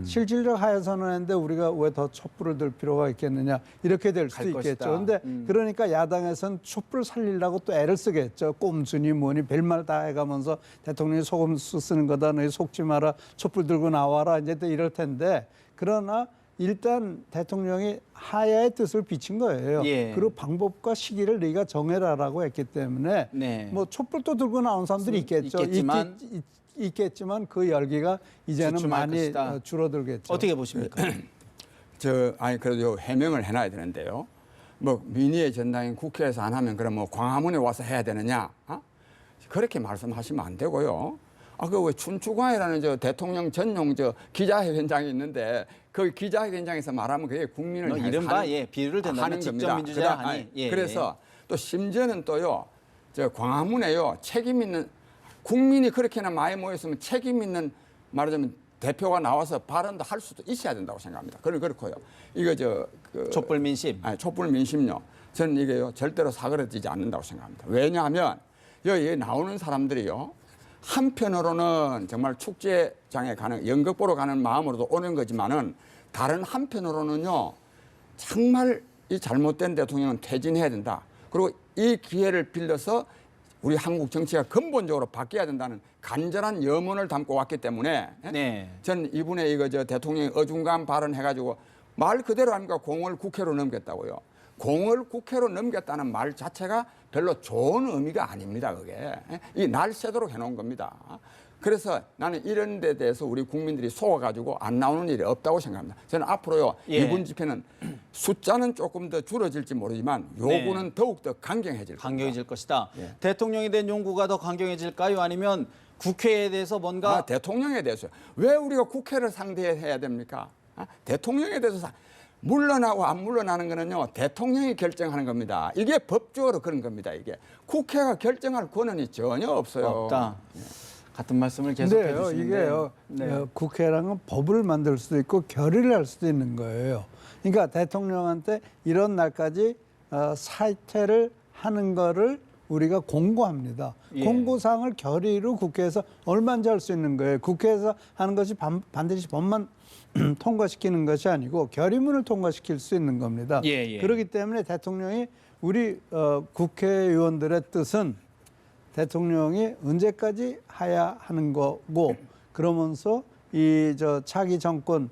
실질적 하야 선언했는데 우리가 왜 더 촛불을 들 필요가 있겠느냐 이렇게 될 수도 갈 것이다. 있겠죠. 그런데 그러니까 야당에서는 촛불 살리려고 또 애를 쓰겠죠. 꼼수니 뭐니 별말 다 해가면서 대통령이 속임수 쓰는 거다. 너희 속지 마라. 촛불 들고 나와라. 이제 또 이럴 텐데 그러나 일단 대통령이 하야의 뜻을 비친 거예요. 예. 그리고 방법과 시기를 네가 정해라라고 했기 때문에 네. 뭐 촛불도 들고 나온 사람들이 있겠죠. 있겠지만 그 열기가 이제는 주춤할 많이 것이다. 줄어들겠죠. 어떻게 보십니까? 그래도 해명을 해놔야 되는데요. 뭐 민의의 전당인 국회에서 안 하면 그럼 뭐 광화문에 와서 해야 되느냐? 그렇게 말씀하시면 안 되고요. 그 왜 춘추관이라는 대통령 전용 기자회견장이 있는데 그 기자회견장에서 말하면 그게 국민을 이른바 비유를 된다면 직접 민주주의 하니. 예. 그래서 또 심지어는 또요. 광화문에요. 책임 있는 국민이 그렇게나 많이 모였으면 책임 있는 말하자면 대표가 나와서 발언도 할 수도 있어야 된다고 생각합니다. 그렇고요. 이거 촛불 민심. 촛불 민심요. 저는 이게요 절대로 사그러지지 않는다고 생각합니다. 왜냐하면 여기 나오는 사람들이요 한편으로는 정말 축제장에 가는 연극 보러 가는 마음으로도 오는 거지만은 다른 한편으로는요 정말 이 잘못된 대통령은 퇴진해야 된다. 그리고 이 기회를 빌려서 우리 한국 정치가 근본적으로 바뀌어야 된다는 간절한 염원을 담고 왔기 때문에 네. 저는 이분의 대통령이 어중간 발언해가지고 말 그대로 아닙니까? 공을 국회로 넘겼다고요. 공을 국회로 넘겼다는 말 자체가 별로 좋은 의미가 아닙니다. 그게 이 날 새도록 해놓은 겁니다. 그래서 나는 이런 데 대해서 우리 국민들이 속아가지고 안 나오는 일이 없다고 생각합니다. 저는 앞으로요 이번 집회는 숫자는 조금 더 줄어질지 모르지만 요구는 더욱 더 강경해질 겁니다. 강경해질 것이다. 예. 대통령에 대한 용구가 더 강경해질까요? 아니면 국회에 대해서 뭔가 대통령에 대해서 왜 우리가 국회를 상대해야 됩니까? 대통령에 대해서 물러나고 안 물러나는 거는요 대통령이 결정하는 겁니다. 이게 법적으로 그런 겁니다. 이게 국회가 결정할 권한이 전혀 없어요. 없다. 같은 말씀을 계속해 근데요, 주시는데 이게요, 네. 국회랑은 법을 만들 수도 있고 결의를 할 수도 있는 거예요. 그러니까 대통령한테 이런 날까지 사퇴를 하는 거를 우리가 공고합니다. 예. 공고사항을 결의로 국회에서 얼마든지 할 수 있는 거예요. 국회에서 하는 것이 반드시 법만 통과시키는 것이 아니고 결의문을 통과시킬 수 있는 겁니다. 예, 예. 그렇기 때문에 대통령이 우리 국회의원들의 뜻은 대통령이 언제까지 해야 하는 거고 그러면서 이 차기 정권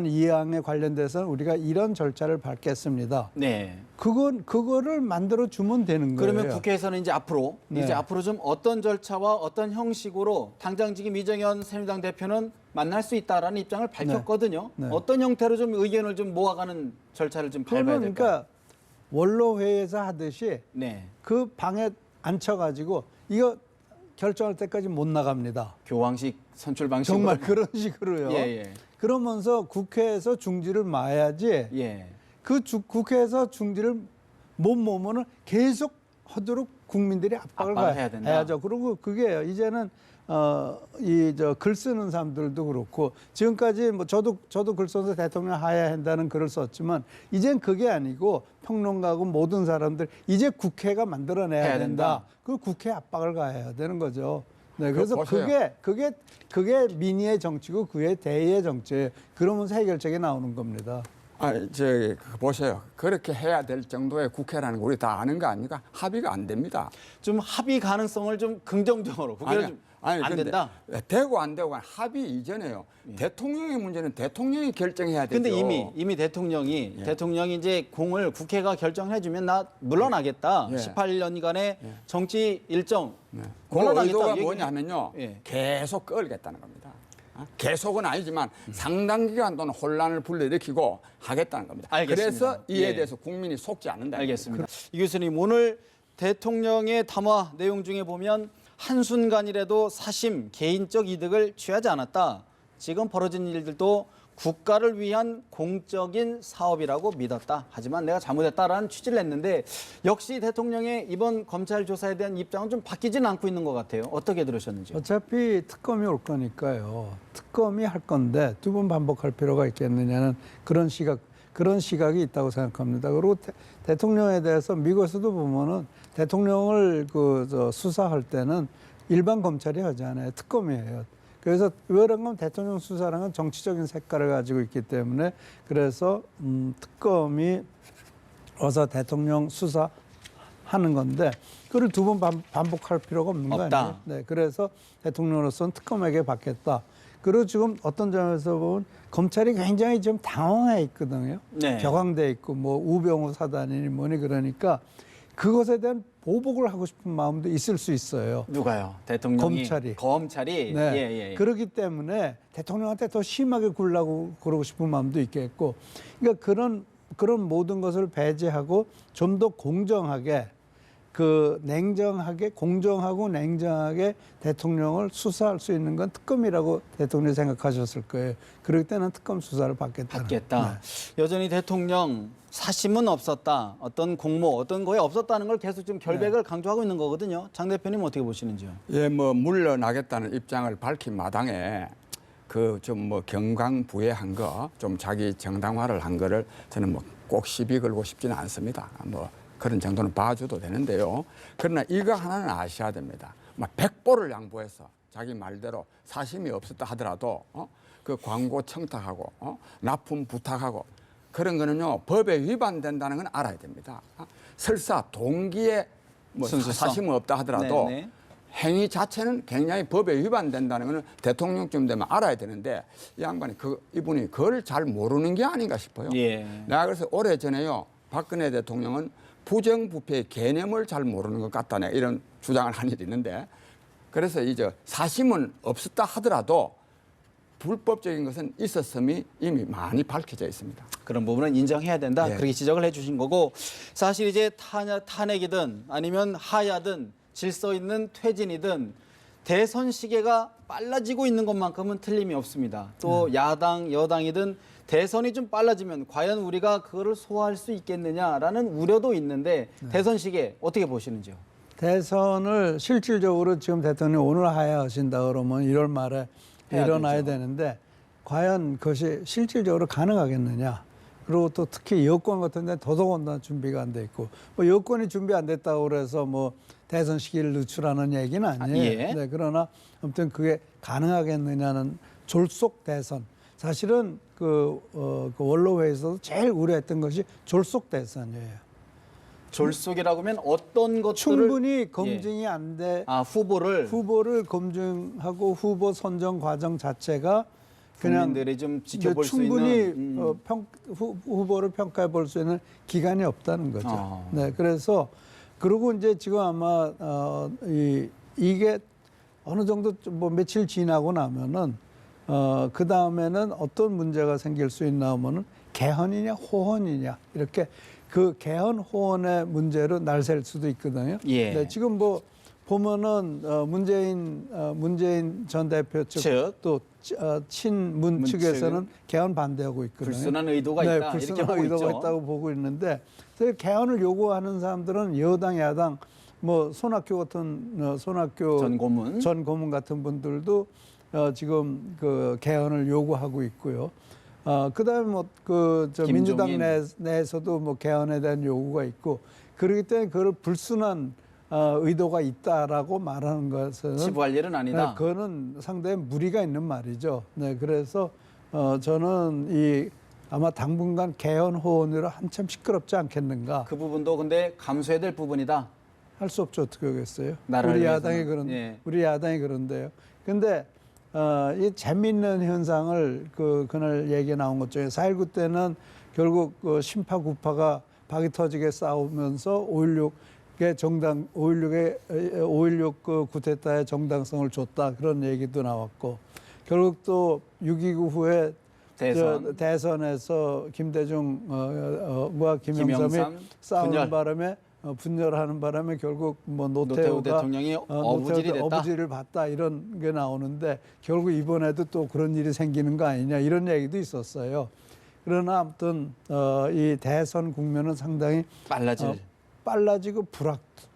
이양에 관련돼서는 우리가 이런 절차를 밟겠습니다. 네. 그거를 만들어 주면 되는 거예요. 그러면 국회에서는 이제 앞으로 네. 좀 어떤 절차와 어떤 형식으로 당장 지금 이정현 새누리당 대표는 만날 수 있다라는 입장을 밝혔거든요. 네. 어떤 형태로 좀 의견을 좀 모아가는 절차를 좀 밟아야 될까요? 그러니까 원로회의에서 하듯이 네. 그 방에 앉혀가지고 이거 결정할 때까지 못 나갑니다. 교황식 선출 방식으로 정말 그런 식으로요. 예, 예. 그러면서 국회에서 중지를 마야지 예. 국회에서 중지를 못 모으면 계속 하도록 국민들이 압박을 해야 된다. 해야죠. 그리고 그게 이제는 글 쓰는 사람들도 그렇고 지금까지 뭐 저도 글 써서 대통령 하야 한다는 글을 썼지만 이젠 그게 아니고 평론가고 모든 사람들 이제 국회가 만들어내야 해야 된다. 그 국회 압박을 가해야 되는 거죠. 네, 그래서 보세요. 그게 민의의 정치고 그게 대의의 정치예요. 그러면서 해결책이 나오는 겁니다. 보세요. 그렇게 해야 될 정도의 국회라는 거 우리 다 아는 거 아닙니까? 합의가 안 됩니다. 좀 합의 가능성을 좀 긍정적으로 국회는 좀 안 근데 된다. 되고 안 되고 합의 이전에요. 대통령의 문제는 대통령이 결정해야 되죠. 근데 이미 대통령이 이제 공을 국회가 결정해주면 나 물러나겠다. 예. 18년간의 정치 일정 그 물러나겠다. 의도가 얘기- 뭐냐면요. 예. 계속 끌겠다는 겁니다. 계속은 아니지만 상당 기간 동안 혼란을 불러일으키고 하겠다는 겁니다. 알겠습니다. 그래서 이에 예. 대해서 국민이 속지 않는다. 알겠습니다. 이 교수님 오늘 대통령의 담화 내용 중에 보면 한순간이라도 사심, 개인적 이득을 취하지 않았다. 지금 벌어진 일들도 국가를 위한 공적인 사업이라고 믿었다. 하지만 내가 잘못했다라는 취지를 냈는데 역시 대통령의 이번 검찰 조사에 대한 입장은 좀 바뀌지는 않고 있는 것 같아요. 어떻게 들으셨는지요? 어차피 특검이 올 거니까요. 특검이 할 건데 두 번 반복할 필요가 있겠느냐는 그런 시각이 있다고 생각합니다. 그리고 대통령에 대해서 미국에서도 보면은 대통령을 수사할 때는 일반 검찰이 하지 않아요. 특검이 해요. 그래서 그런 대통령 수사랑은 정치적인 색깔을 가지고 있기 때문에 그래서 특검이 어서 대통령 수사하는 건데 그걸 두 번 반복할 필요가 없는 거 없다. 아니에요? 네, 그래서 대통령으로서는 특검에게 받겠다. 그리고 지금 어떤 점에서 보면 검찰이 굉장히 좀 당황해 있거든요. 네. 격앙돼 있고 뭐 우병우 사단이니 뭐니 그러니까 그것에 대한 보복을 하고 싶은 마음도 있을 수 있어요. 누가요? 대통령이? 검찰이. 네. 네. 예. 그렇기 때문에 대통령한테 더 심하게 굴라고 그러고 싶은 마음도 있겠고, 그러니까 그런 모든 것을 배제하고 좀 더 공정하게 공정하고 냉정하게 대통령을 수사할 수 있는 건 특검이라고 대통령이 생각하셨을 거예요. 그럴 때는 특검 수사를 받겠다. 여전히 대통령 사심은 없었다. 어떤 공모, 어떤 거에 없었다는 걸 계속 좀 결백을 강조하고 있는 거거든요. 장 대표님 어떻게 보시는지요? 예, 물러나겠다는 입장을 밝힌 마당에 경강부회한 거, 좀 자기 정당화를 한 거를 저는 꼭 시비 걸고 싶지는 않습니다. 그런 정도는 봐줘도 되는데요. 그러나 이거 하나는 아셔야 됩니다. 100보를 양보해서 자기 말대로 사심이 없었다 하더라도 그 광고 청탁하고 납품 부탁하고 그런 거는요 법에 위반된다는 건 알아야 됩니다. 설사 동기에 사심은 없다 하더라도 네네. 행위 자체는 굉장히 법에 위반된다는 거는 대통령쯤 되면 알아야 되는데 이 양반이 이분이 그걸 잘 모르는 게 아닌가 싶어요. 예. 내가 그래서 오래전에요 박근혜 대통령은 부정부패의 개념을 잘 모르는 것 같다네 이런 주장을 한 일이 있는데 그래서 이제 사심은 없었다 하더라도 불법적인 것은 있었음이 이미 많이 밝혀져 있습니다. 그런 부분은 인정해야 된다. 예. 그렇게 지적을 해주신 거고 사실 이제 탄핵이든 아니면 하야든 질서 있는 퇴진이든 대선 시계가 빨라지고 있는 것만큼은 틀림이 없습니다. 또 야당, 여당이든 대선이 좀 빨라지면 과연 우리가 그거를 소화할 수 있겠느냐라는 우려도 있는데 대선 시계 어떻게 보시는지요? 대선을 실질적으로 지금 대통령이 오늘 하야하신다 그러면 1월 말에 해야 일어나야 되죠. 되는데 과연 그것이 실질적으로 가능하겠느냐. 그리고 또 특히 여권 같은 데 더더군다나 준비가 안 돼 있고 뭐 여권이 준비 안 됐다고 그래서 뭐 대선 시기를 늦추라는 얘기는 아니에요. 예. 네, 그러나 아무튼 그게 가능하겠느냐는 졸속 대선. 사실은 그 원로회에서도 제일 우려했던 것이 졸속 대선이에요. 졸속이라고 하면 어떤 것들을 충분히 검증이 안 돼. 후보를 검증하고 후보 선정 과정 자체가 그냥 국민들이 좀 지켜볼 수 충분히 있는 후보를 평가해 볼 수 있는 기간이 없다는 거죠. 아. 네, 그래서 그리고 이제 지금 아마 이게 어느 정도 뭐 며칠 지나고 나면은 그 다음에는 어떤 문제가 생길 수 있나 하면은 개헌이냐 호헌이냐 이렇게 그 개헌 호헌의 문제로 날샐 수도 있거든요. 예. 네, 지금 뭐 보면은 문재인 전 대표 측 또 친문 측에서는 개헌 반대하고 있거든요. 불순한 의도가 네, 있다 이렇게 불순한 보고 의도가 있죠. 있다고 보고 있는데 그래서 개헌을 요구하는 사람들은 여당, 야당, 뭐 손학규 같은 손학규 전 고문 같은 분들도 지금 그 개헌을 요구하고 있고요. 그다음에 뭐그 민주당 내에서도 뭐 개헌에 대한 요구가 있고 그렇기 때문에 그걸 불순한 의도가 있다라고 말하는 것은 치부할 일은 아니다. 네, 그거는 상당히 무리가 있는 말이죠. 네, 그래서 저는 아마 당분간 개헌 호언으로 한참 시끄럽지 않겠는가. 그 부분도 근데 감수해야 될 부분이다. 할 수 없죠. 어떻게 하겠어요? 나라를 우리 위해서는. 야당이 예. 우리 야당이 그런데요. 근데 이 재미있는 현상을 그날 얘기 나온 것 중에 4.19 때는 결국 신파 구파가 박이 터지게 싸우면서 5.16 그 쿠데타의 정당성을 줬다 그런 얘기도 나왔고 결국 또 6.29 후에 대선에서 김대중과 김영삼이 싸우는 바람에 분열하는 바람에 결국 뭐 노태우 대통령이 어부지를 봤다 이런 게 나오는데 결국 이번에도 또 그런 일이 생기는 거 아니냐 이런 얘기도 있었어요. 그러나 아무튼 이 대선 국면은 상당히 빨라지고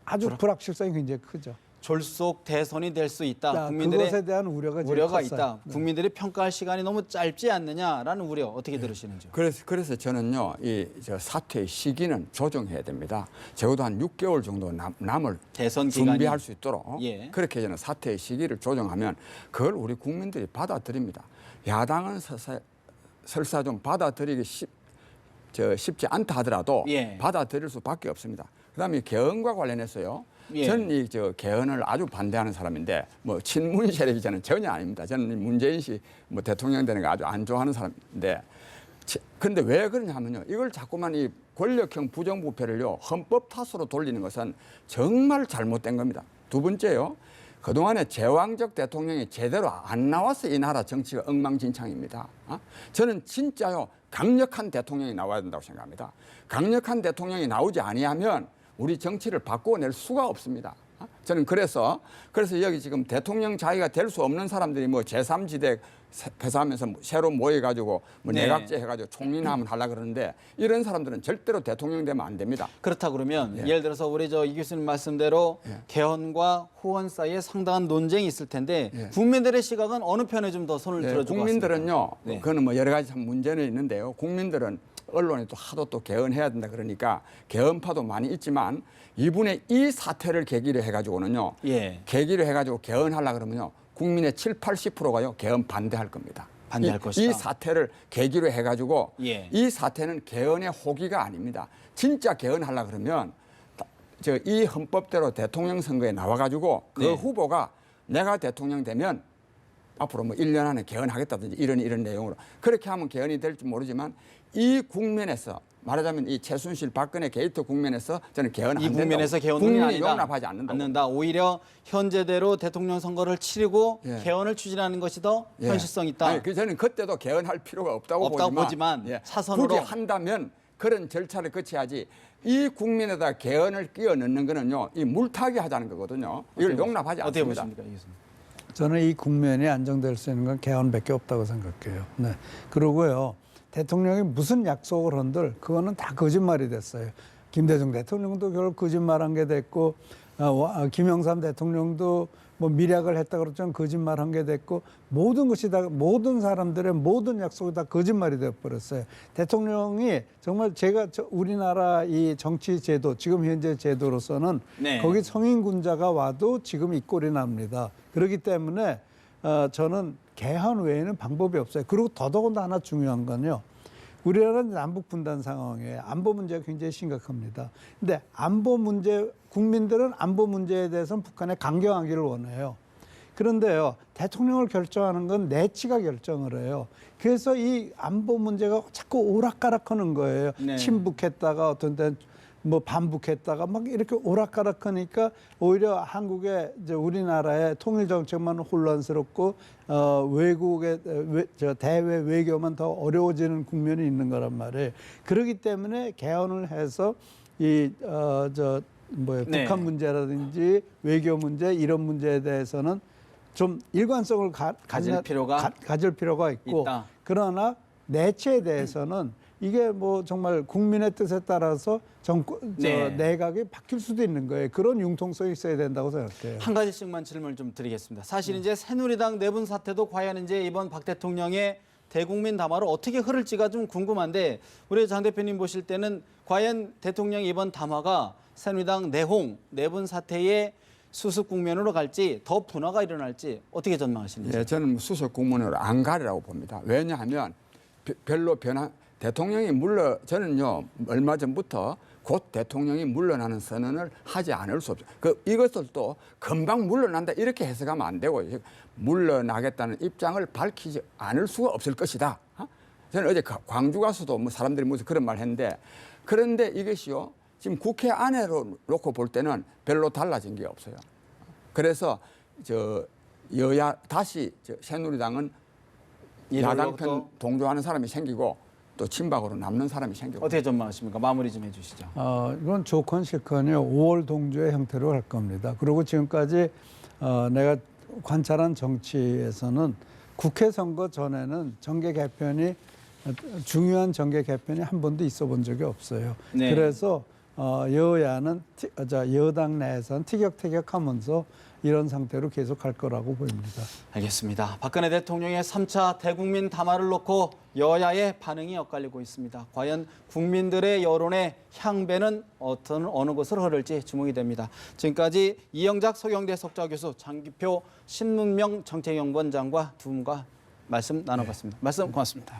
아주 불확실성이 굉장히 크죠. 졸속 대선이 될 수 있다. 그것에 대한 우려가 있다. 네. 국민들이 평가할 시간이 너무 짧지 않느냐라는 우려 어떻게 들으시는지요? 그래서 저는요 저 사퇴의 시기는 조정해야 됩니다. 적어도 한 6개월 정도 남을 대선 준비할 기간이. 수 있도록 예. 그렇게 저는 사퇴의 시기를 조정하면 그걸 우리 국민들이 받아들입니다. 야당은 설사 좀 받아들이기 쉽지 않다 하더라도 예. 받아들일 수밖에 없습니다. 그다음에 개헌과 관련해서요. 예. 저는 개헌을 아주 반대하는 사람인데 뭐 친문 세력이 저는 전혀 아닙니다. 저는 문재인 씨 뭐 대통령 되는 거 아주 안 좋아하는 사람인데 그런데 왜 그러냐면요. 이걸 자꾸만 이 권력형 부정부패를요 헌법 탓으로 돌리는 것은 정말 잘못된 겁니다. 두 번째요. 그동안에 제왕적 대통령이 제대로 안 나와서 이 나라 정치가 엉망진창입니다. 저는 진짜요 강력한 대통령이 나와야 된다고 생각합니다. 강력한 대통령이 나오지 아니하면 우리 정치를 바꿔낼 수가 없습니다. 저는 그래서 여기 지금 대통령 자기가 될 수 없는 사람들이 뭐 제3지대 폐사하면서 새로 모여가지고 뭐 네. 내각제 해가지고 총리나면 하려고 그러는데 이런 사람들은 절대로 대통령 되면 안 됩니다. 그렇다 그러면 예를 들어서 우리 이 교수님 말씀대로 개헌과 호헌 사이에 상당한 논쟁이 있을 텐데 국민들의 시각은 어느 편에 좀 더 손을 들어주고 국민들은요. 네. 그거는 뭐 여러 가지 참 문제는 있는데요. 국민들은 언론에 또 하도 또 개헌해야 된다 그러니까 개헌파도 많이 있지만 이분의 이 사태를 계기로 해가지고는요. 예. 계기로 해가지고 개헌하려 그러면요. 국민의 70~80%가요 개헌 반대할 겁니다. 반대할 것이다. 이 사태를 계기로 해가지고 예. 이 사태는 개헌의 호기가 아닙니다. 진짜 개헌하려 그러면 이 헌법대로 대통령 선거에 나와가지고 그 네. 후보가 내가 대통령 되면 앞으로 뭐 1년 안에 개헌하겠다든지 이런 내용으로 그렇게 하면 개헌이 될지 모르지만 이 국면에서 말하자면 이 최순실 박근혜 게이트 국면에서 저는 개헌 안 된다고. 이 국면에서 개헌은 국민이 아니다. 용납하지 않는다. 오히려 현재대로 대통령 선거를 치르고 예. 개헌을 추진하는 것이 더 현실성 있다. 아니, 저는 그때도 개헌할 필요가 없다고 보지만 사선으로 굳이 한다면 그런 절차를 거쳐야지 이 국민에다 개헌을 끼워 넣는 거는요 이 물타기 하자는 거거든요. 이걸 용납하지 어떻게 않습니다. 보십니까, 이 교수님? 저는 이 국면이 안정될 수 있는 건 개헌밖에 없다고 생각해요. 네. 그러고요. 대통령이 무슨 약속을 한들 그거는 다 거짓말이 됐어요. 김대중 대통령도 결국 거짓말한 게 됐고 김영삼 대통령도 뭐 미략을 했다 그랬지만 거짓말한 게 됐고 모든 것이 다 모든 사람들의 모든 약속이 다 거짓말이 되어 버렸어요. 대통령이 정말 제가 우리나라 이 정치 제도 지금 현재 제도로서는 네. 거기 성인군자가 와도 지금 이 꼴이 납니다. 그렇기 때문에 저는 개헌 외에는 방법이 없어요. 그리고 더더군다나 하나 중요한 건요. 우리나라는 남북 분단 상황에 안보 문제가 굉장히 심각합니다. 근데 안보 문제, 국민들은 안보 문제에 대해서는 북한에 강경하기를 원해요. 그런데요, 대통령을 결정하는 건 내치가 결정을 해요. 그래서 이 안보 문제가 자꾸 오락가락하는 거예요. 네. 친북했다가 어떤 때는 뭐 반북했다가 막 이렇게 오락가락하니까 오히려 한국의 이제 우리나라의 통일 정책만 혼란스럽고 외국의 대외 외교만 더 어려워지는 국면이 있는 거란 말이에요. 그렇기 때문에 개헌을 해서 이 네. 북한 문제라든지 외교 문제 이런 문제에 대해서는 좀 일관성을 가질 필요가 있고 있다. 그러나 내치에 대해서는 이게 뭐 정말 국민의 뜻에 따라서 네. 내각이 바뀔 수도 있는 거예요. 그런 융통성이 있어야 된다고 생각해요. 한 가지씩만 질문을 좀 드리겠습니다. 사실 이제 새누리당 내분 사태도 과연 이제 이번 박 대통령의 대국민 담화로 어떻게 흐를지가 좀 궁금한데 우리 장 대표님 보실 때는 과연 대통령의 이번 담화가 새누리당 내분 사태의 수습 국면으로 갈지 더 분화가 일어날지 어떻게 전망하시는지. 예, 저는 수습 국면으로 안 가리라고 봅니다. 왜냐하면 별로 대통령이 저는요 얼마 전부터 곧 대통령이 물러나는 선언을 하지 않을 수 없어요. 이것을 또 금방 물러난다 이렇게 해석하면 안 되고 물러나겠다는 입장을 밝히지 않을 수가 없을 것이다. 저는 어제 광주 가서도 뭐 사람들이 무슨 그런 말 했는데 그런데 이것이요 지금 국회 안으로 놓고 볼 때는 별로 달라진 게 없어요. 그래서 여야 다시 새누리당은 야당 편 동조하는 사람이 생기고 또 친박으로 남는 사람이 생기고 어떻게 전망하십니까? 마무리 좀 해주시죠. 이건 좋건 싫건요 5월 동조의 형태로 할 겁니다. 그리고 지금까지 내가 관찰한 정치에서는 국회 선거 전에는 정계 개편이 중요한 정계 개편이 한 번도 있어 본 적이 없어요. 네. 그래서 여야는 여당 내에서는 티격태격하면서 이런 상태로 계속 갈 거라고 보입니다. 알겠습니다. 박근혜 대통령의 3차 대국민 담화를 놓고 여야의 반응이 엇갈리고 있습니다. 과연 국민들의 여론의 향배는 어느 곳으로 흐를지 주목이 됩니다. 지금까지 이영작 서경대 석좌교수, 장기표 신문명 정책연구원장과 두 분과 말씀 나눠봤습니다. 말씀 고맙습니다.